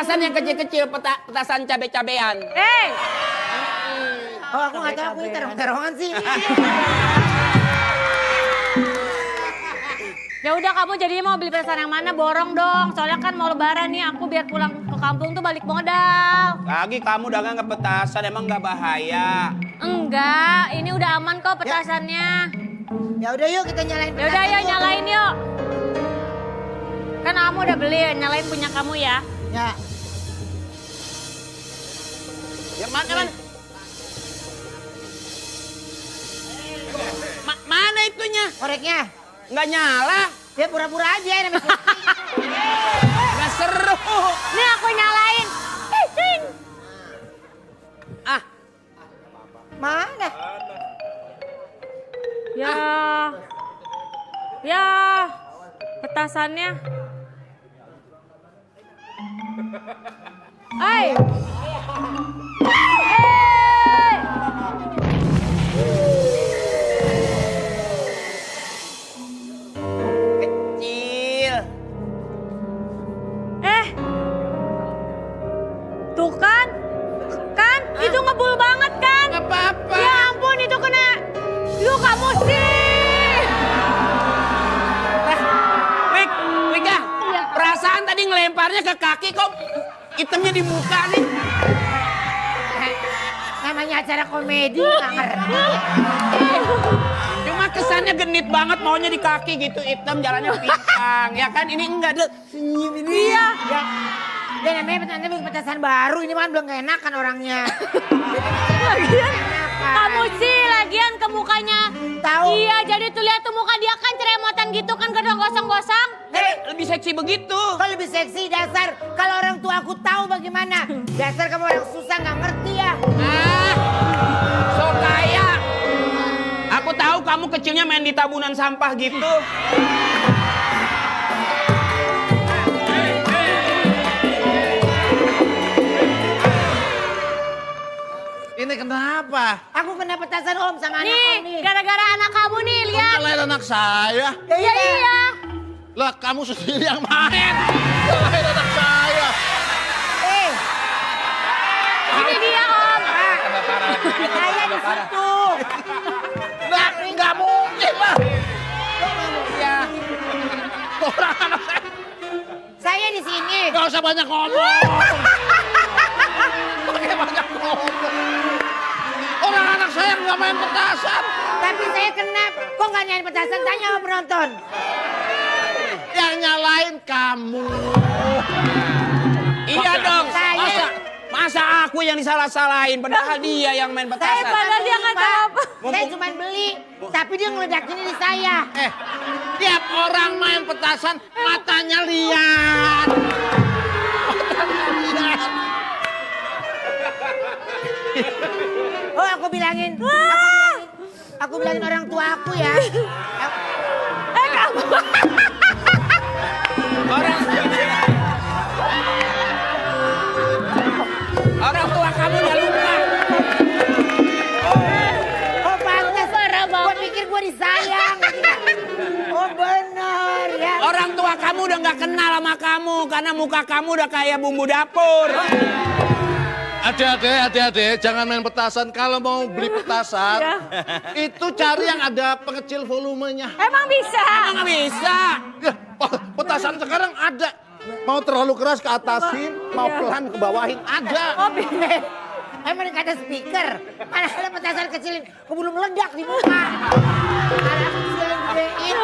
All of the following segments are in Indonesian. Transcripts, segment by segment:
Petasan yang kecil-kecil, petasan cabe-cabean. Oh aku nggak tahu, aku ini terong-terongan sih. Ya udah kamu jadi mau beli petasan yang mana? Borong dong. Soalnya kan mau lebaran nih, aku biar pulang ke kampung tuh balik modal. Lagi kamu dagang ke petasan, emang nggak bahaya? Enggak, ini udah aman kok petasannya. Ya udah yuk kita nyalain Ya petasan. udah yuk yuk. nyalain yuk. Kan kamu udah beli, nyalain punya kamu ya. Ya. Ya mana? Mana itunya? Koreknya. Nggak nyala. Ya pura-pura aja namanya. Nggak seru. Nih aku nyalain. Ting. Ah, Mana? Ya, petasannya. Hai. kecil. Tuh kan? Kan? Itu ngebul banget kan? Nggak apa-apa. Ya ampun, itu kena. Yuk kamu sih. Wika, Iya. perasaan tadi ngelemparnya ke kaki kok hitamnya di muka nih. Namanya acara komedi nggak ngerti. Cuma kesannya genit banget maunya di kaki gitu, hitam jalannya pincang. Ya kan ini enggak deh. Iya. Ya. Ya namanya petasan baru, ini mah belum keenakan orangnya. Lagian kamu sih lagian ke mukanya. Tahu. Iya, jadi tuh lihat tuh muka dia kan ceremotan gitu kan gedong gosong-gosong. Lebih seksi begitu. Kau lebih seksi dasar. Kalau orang tua aku tahu bagaimana. Dasar kamu orang susah nggak ngerti ya. Ah, so kaya. Aku tahu kamu kecilnya main di tabunan sampah gitu. Ini kenapa? Aku kena petasan om sama anak om Nih, nih. gara-gara anak kamu nih, lihat. Selain anak saya. Iya, iya. Lah kamu sendiri yang main. Selain anak saya. Ini dia, Om. Saya di situ. Nah, nggak mungkin lah. Ya. Orang anak saya. Saya di sini. Nggak usah banyak ngomong. Pakai banyak ngomong. Orang anak saya nggak main petasan. Tapi saya kena. Kok nggak nyalain petasan? Tanya sama penonton. Yang nyalain kamu. Iya dong. Saya. Masa aku yang disalah-salahin padahal dia yang main Saya petasan. Padahal dia nggak tahu apa. Saya cuma beli. Tapi dia ngeledakinnya di saya. Tiap orang main petasan matanya lihat. Matanya lihat. Oh aku bilangin. Aku bilangin orang tua aku ya. Kamu. Orang tua kamu udah lupa. Oh pantas. Parah Gua banget. pikir gua disayang. Oh benar ya. Orang tua kamu udah nggak kenal sama kamu karena muka kamu udah kayak bumbu dapur. Adik-adik, jangan main petasan. Kalau mau beli petasan, itu cari yang ada pengecil volumenya. Emang bisa? Emang nggak bisa. Ya, petasan sekarang ada. Mau terlalu keras ke atasin, mau pelan ke bawahin, ada. Oh, bisa. Emang dikata speaker. Mana ada petasan kecilin. Keburu meledak di muka. Ada kecilin gedein.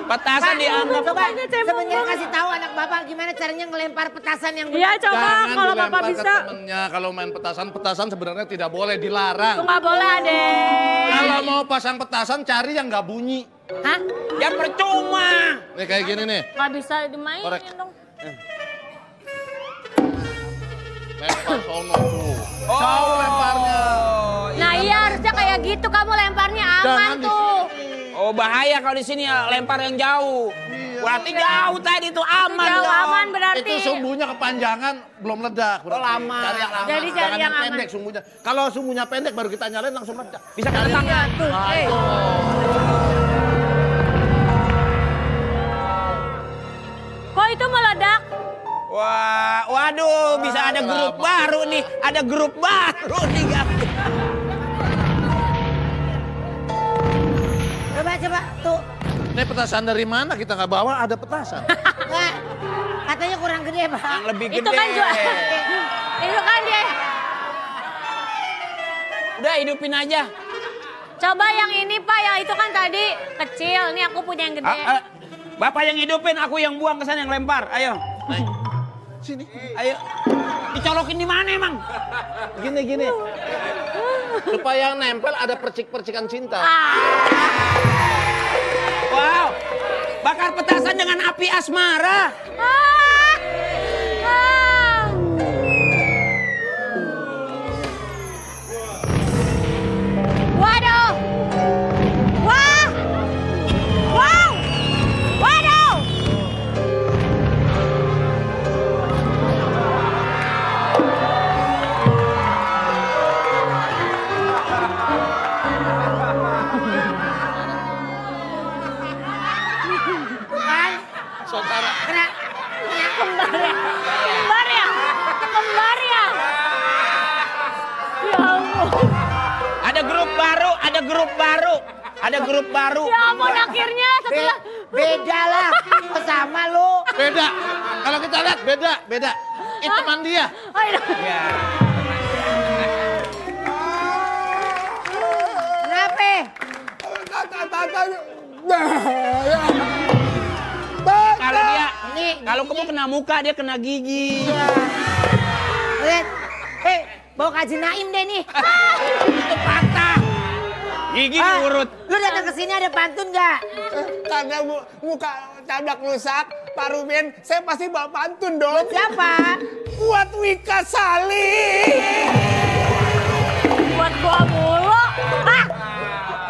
Petasan dianggap. Coba sebenarnya kasih tahu anak bapak gimana caranya ngelempar petasan yang Iya, coba Jangan kalau dilempar Bapak ke bisa. temennya. Kalau main petasan sebenarnya tidak boleh, dilarang. Itu nggak boleh, Adek. Kalau mau pasang petasan, cari yang nggak bunyi. Hah? Ya percuma. Nih kayak gini nih. Nggak bisa dimainin Korek. dong. Lempar sono tuh. Oh. Jauh lemparnya. Nah iya harusnya kayak gitu kamu lemparnya aman Jangan di tuh. Oh bahaya kalau di sini ya lempar yang jauh. Berarti jauh tadi tuh aman Jauh dong. aman berarti. Itu sumbunya kepanjangan, belum ledak. berarti. lama. Cari yang lama. Jadi cari Jangan yang aman. pendek sumbunya. Kalau sumbunya pendek baru kita nyalain langsung ledak. Bisa kena tangan. Tuh, Kok itu meledak? Wah, waduh Aduh, bisa ada grup baru nih. Ada grup baru nih, Gapi. Coba, tuh. Ini petasan dari mana? Kita nggak bawa, ada petasan. Nggak, katanya kurang gede, Pak. Yang lebih gede. Itu kan itu kan dia. Udah, hidupin aja. Coba yang ini Pak, yang itu kan tadi kecil. Nih aku punya yang gede. Bapak yang hidupin, aku yang buang ke sana, yang lempar. Ayo. Sini. Ayo. Dicolokin di mana emang? Gini. Supaya nempel ada percik-percikan cinta. Wow. Bakar petasan dengan api asmara. Waduh. Wah. Wow. Waduh. Kan? Saudara. Kena. Kembar ya. Kembar ya. Kembar ya. Ya ampun. Ada grup baru, ada grup baru. Ada grup baru. Ya ampun akhirnya setelah Beda lah. Kok sama lu? Beda. Kalau kita lihat beda. Itu teman dia. Ayo. Ya. Kenapa? Kalau dia, Ini- kalau kamu kena muka, dia kena gigi. Lihat. Bawa Kaji Naim deh nih. Itu patah. Gigi diurut. Lu datang ke sini ada pantun nggak? Karena muka cadak rusak, Pak Ruben, saya pasti bawa pantun dong. Buat siapa? Buat Wika Sali. Buat gua mulu. Ah.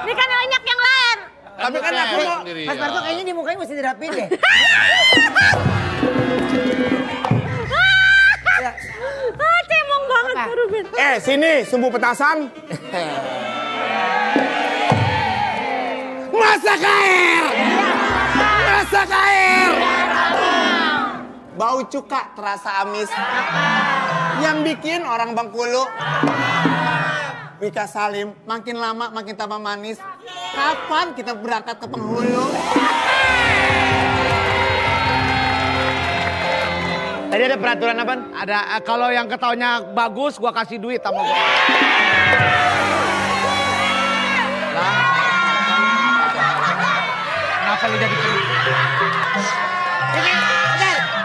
Ini kan banyak yang lain. Tapi kan aku cewek mau, sendiri, Mas ya. Marco kayaknya di mukanya mesti dirapin deh. Cemong banget Apa? Pak Ruben. sini sumbu petasan. Masak air. Masak air. Bau cuka terasa amis. Yang bikin orang Bengkulu. Wika Salim, makin lama makin tambah manis. Kapan kita berangkat ke Penghulu? Tadi ada peraturan apa? Ada kalau yang ketawanya bagus, gua kasih duit sama gua. Lah. Kenapa lu jadi pelit?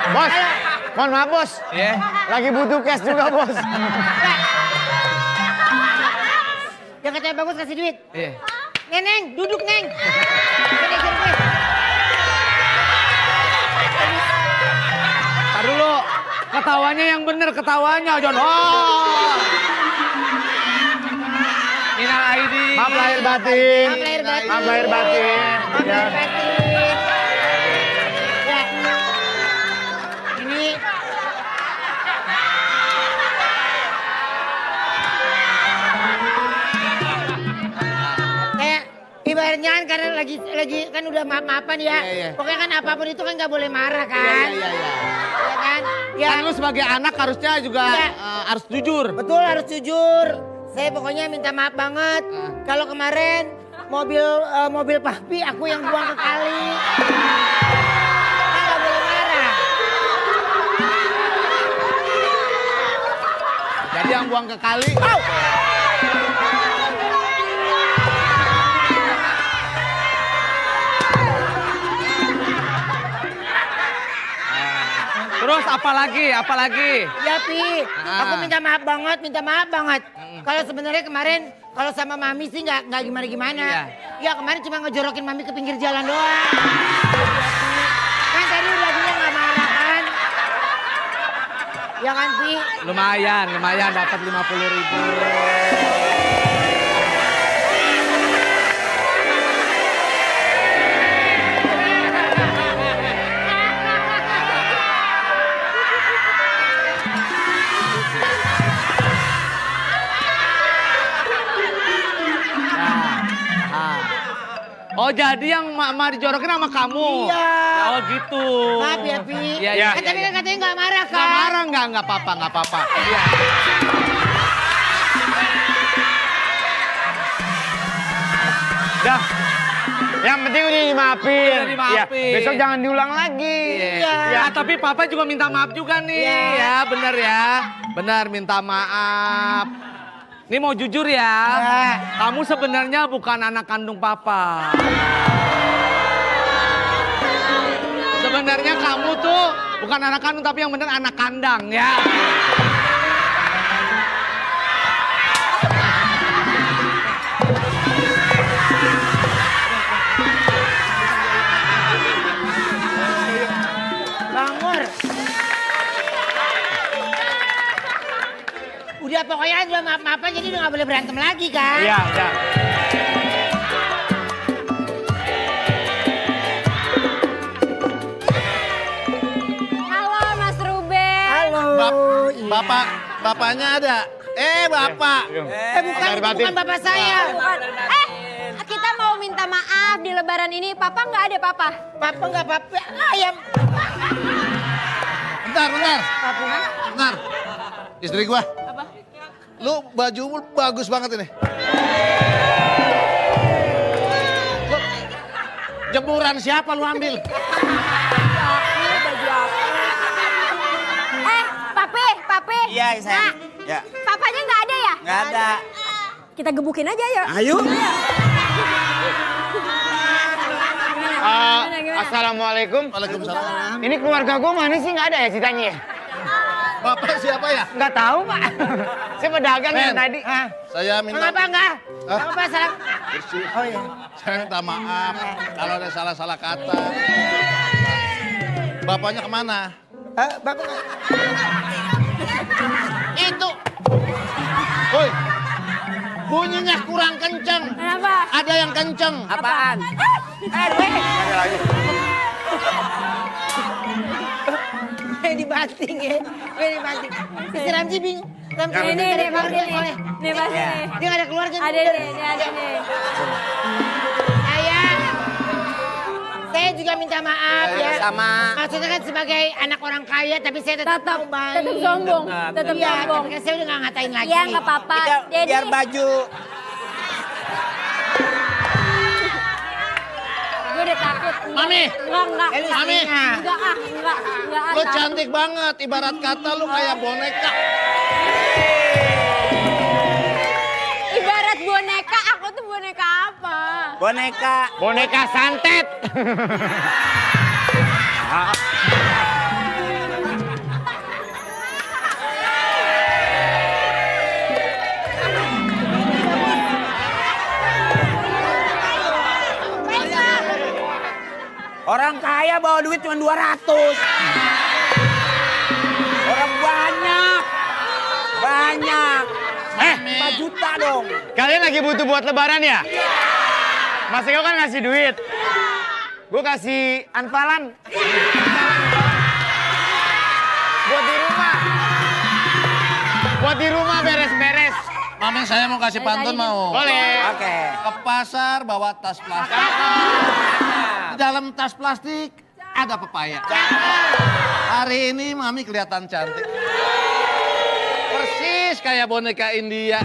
Bos, mohon maaf bos. Iya. Lagi butuh cash juga bos. Yang katanya bagus kasih duit. Iya. Neneng, duduk Neng. Sini, sini. Tar dulu. Ketawanya yang bener, ketawanya John. Oh. Minal aidin. Maaf lahir batin. Maaf lahir batin. Maaf lahir batin. Maaf Ya. lahir batin. Ya. Ini kayak ibaratnya kan karena lagi kan udah maaf-maafan ya. Iya. Pokoknya kan apapun itu kan nggak boleh marah kan. Iya. Ya kan? Ya. Kan lu sebagai anak harusnya juga Iya. harus jujur. Betul, harus jujur. Saya pokoknya minta maaf banget. Kalau kemarin mobil papi aku yang buang ke kali. Saya nggak boleh marah. Jadi yang buang ke kali. Terus apa lagi? Ya Pi, aku minta maaf banget. Kalau sebenarnya kemarin kalau sama Mami sih nggak gimana-gimana. Iya. Ya kemarin cuma ngejorokin Mami ke pinggir jalan doang. Kan tadi laginya nggak marah kan? Ya kan Pi? Lumayan dapat 50.000. Oh jadi yang mama dijorokin sama kamu? Iya. Oh gitu. Maaf ya, Pi. Iya, iya. Kan tadi kan katanya nggak marah kan? Nggak marah, nggak apa-apa. Iya. Dah. Yang penting udah dimaafin. Udah dimaafin. Ya, besok jangan diulang lagi. Iya. Ya, tapi papa juga minta maaf juga nih. Iya. Ya, benar ya. Benar minta maaf. Ini mau jujur ya. Iya. Kamu sebenarnya bukan anak kandung papa. Sebenarnya kamu tuh bukan anak kandung tapi yang benar anak kandang ya. Bangor. Udah pokoknya kan udah maaf-maafan jadi udah gak boleh berantem lagi kan? Iya, udah. Halo Mas Ruben. Halo. Iya. Bapaknya ada. Bapak. Bukan, itu bukan bapak saya. Kita mau minta maaf di lebaran ini. Papa nggak ada papa. Papa nggak papa. Ayam. Bentar. Istri gua. Apa? Lu bajumu bagus banget ini. Lu, jemuran siapa lu ambil? Pape. Iya, sayang. Ya. Papanya nggak ada ya? Nggak ada. Kita gebukin aja ya. Ayo. Assalamualaikum. Waalaikumsalam. Ini keluarga gue mana sih nggak ada ya ceritanya ya? Bapak siapa ya? Nggak tahu Pak. Saya pedagang ya Men. tadi. Saya minta Mengapa enggak? Hah? Mengapa salah? Oh iya. Saya minta maaf kalau ada salah-salah kata. Bapaknya kemana? Bapak Itu. Woi. Bunyinya kurang kenceng. Kenapa? Ada yang kenceng. Apaan? dibanting ya. Dibanting. Si Ramji bingung. Ramji Ini deh Bang Dili. Nih Mas ini. Dia nggak ada keluarga. Ada nih, ini ada nih. Saya juga minta maaf ya. Sama. Maksudnya kan sebagai anak orang kaya tapi saya tetap Tetap mau baik. tetap sombong, tetap Iya, sombong. tapi kan saya udah nggak ngatain lagi. Iya nggak apa-apa. Dedi. Biar baju. Gue udah takut. Mami. Enggak. Mami. Enggak. Lu cantik banget, ibarat kata lu kayak boneka. Ibarat boneka, aku tuh boneka apa? Boneka. Boneka santet. Orang kaya bawa duit cuma 200. Orang banyak. 5 juta dong. Kalian lagi butuh buat lebaran ya? Mas Eko kan ngasih duit. Gue kasih anpalan. Buat di rumah. Buat di rumah beres-beres. Mami saya mau kasih pantun mau. Boleh. Oke. Ke pasar bawa tas plastik. Di dalam tas plastik ada pepaya. Hari ini Mami kelihatan cantik. Persis kayak boneka India.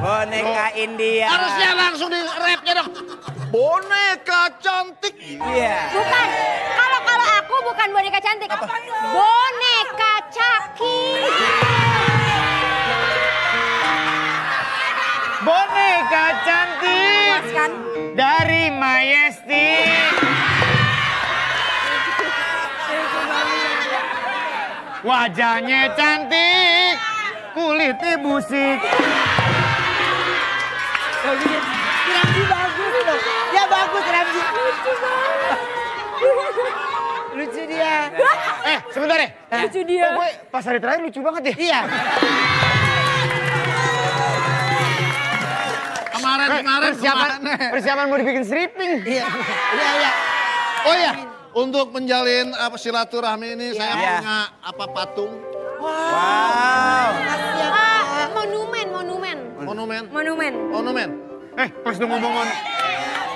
Boneka India. Harusnya langsung di rapnya dong. Boneka cantik. Iya. Bukan. Kalau aku bukan boneka cantik. Boneka caki. Boneka cantik. Puas kan? Dari Mayesti. Wajahnya cantik, kulitnya busik. Ramzi bagus loh. Ya bagus Ramzi. Lucu dia. Sebentar deh. Lucu dia. Kok gue pas hari terakhir lucu banget deh. Iya. Persiapan mau dibikin stripping. Iya. Iya. Oh ya, untuk menjalin silaturahmi ini saya punya patung. Monumen. Pas lu ngomong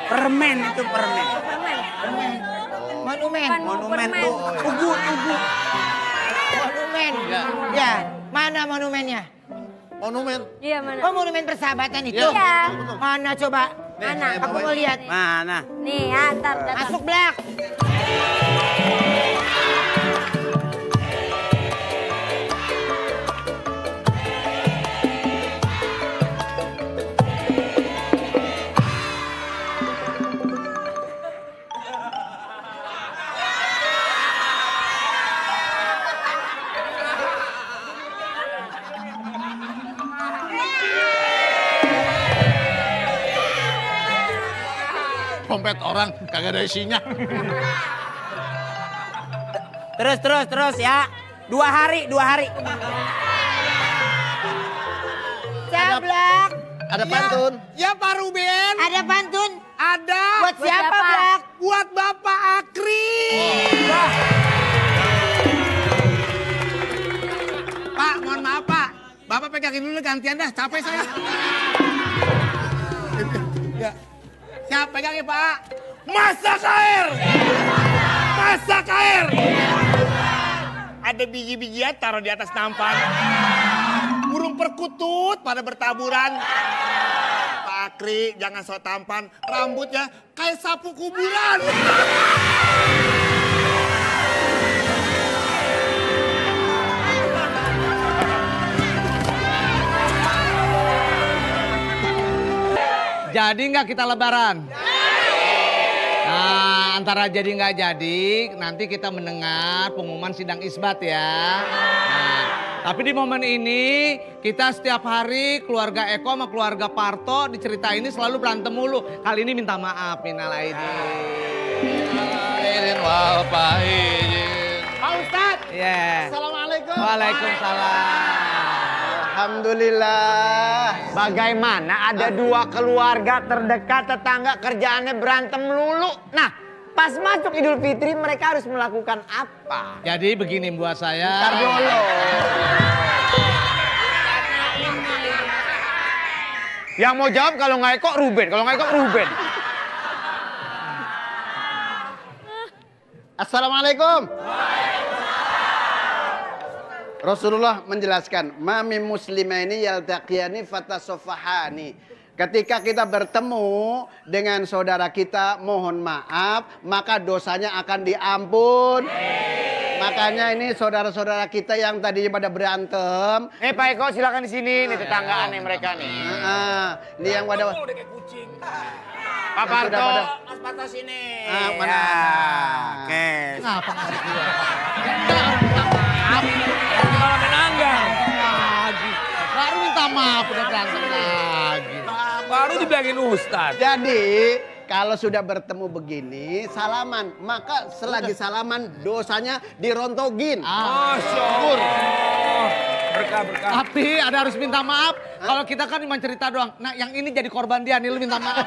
Permen itu permen. Monumen. Monumen tuh. Ugu. Monumen. Ya, mana monumennya? Monumen. Iya mana? Oh, monumen persahabatan itu? Iya. Mana coba? Mana? Aku mau lihat. Mana? Nih, antar datang. Masuk Black. Dompet orang kagak ada isinya. Terus ya. 2 hari. Siap Black. Ada pantun. Ya Pak Ruben, Ada pantun. ada Buat siapa siapa? Black? buat Bapak Akri. Pak, mohon maaf Pak. Bapak pegangin dulu gantian dah, capek saya. Ya. Siap, pegang ya Pak. Masak air! Masak air! Ada biji-bijian taruh di atas nampan. Burung perkutut pada bertaburan. Pak Akri, jangan sok tampan. Rambutnya kayak sapu kuburan. Jadi nggak kita lebaran? Nah, antara jadi nggak jadi, nanti kita mendengar pengumuman sidang isbat ya. Nah, tapi di momen ini, kita setiap hari keluarga Eko sama keluarga Parto diceritain ini selalu berantem mulu. Kali ini minta maaf, minal aidin. Wal faizin. Pak Ustadz. Iya. Assalamualaikum. Waalaikumsalam. Alhamdulillah. Bagaimana ada 2 keluarga terdekat tetangga kerjaannya berantem melulu. Nah, pas masuk Idul Fitri mereka harus melakukan apa? Jadi begini buat Ntar saya. dulu. Yang mau jawab kalau nggak Eko Ruben, kalau nggak Eko Ruben. Assalamualaikum. Rasulullah menjelaskan, mami muslimaini yaltaqiyani fatasofahani. Ketika kita bertemu dengan saudara kita, mohon maaf, maka dosanya akan diampun. Makanya ini saudara-saudara kita yang tadinya pada berantem. Pak Eko silakan di sini, nih tetanggaan nih mereka nih. Ini yang pada Pak Parto. Mas Parto sini. mana? Oke. Kenapa nggak dikeluar? Kalau menanggang. Lagi. Baru minta maaf udah berantem lagi. Baru dibilangin Ustadz. Jadi kalau sudah bertemu begini, salaman. Maka selagi salaman dosanya dirontogin. Masya Allah. Berkah. Tapi ada harus minta maaf. Kalau kita kan cuma cerita doang. Nah yang ini jadi korban dia nih, lu minta maaf.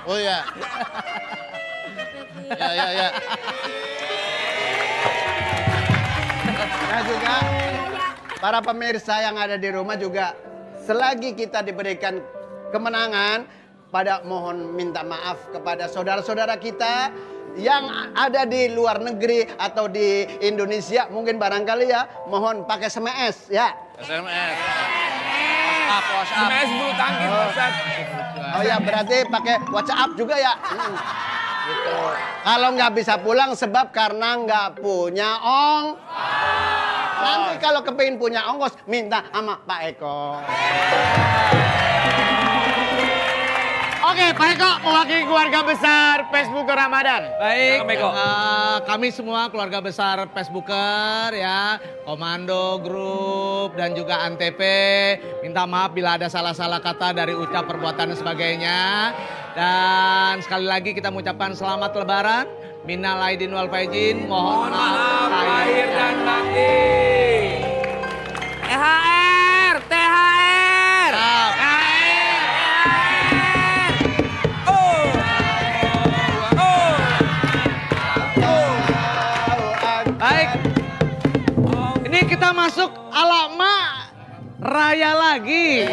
Oh ya. Ya. Nah juga para pemirsa yang ada di rumah juga selagi kita diberikan kemenangan, pada mohon minta maaf kepada saudara-saudara kita yang ada di luar negeri atau di Indonesia, mungkin barangkali ya, mohon pakai SMS ya. SMS. SMS bulu tangkis Ustadz. Oh ya, berarti pakai WhatsApp juga ya. Gitu. Kalau nggak bisa pulang sebab karena nggak punya nanti kalau kepingin punya ongkos minta sama Pak Eko. Oke Oke, Pak Eko mewakili keluarga besar Facebook Ramadan. Baik, kami semua keluarga besar Facebooker ya, Komando Group dan juga Antv, minta maaf bila ada salah-salah kata dari ucap, perbuatan dan sebagainya. Dan sekali lagi kita mengucapkan selamat Lebaran, minal aidin wal faizin, mohon maaf lahir dan batin. THR, THR. Baik, ini kita masuk alamak raya lagi.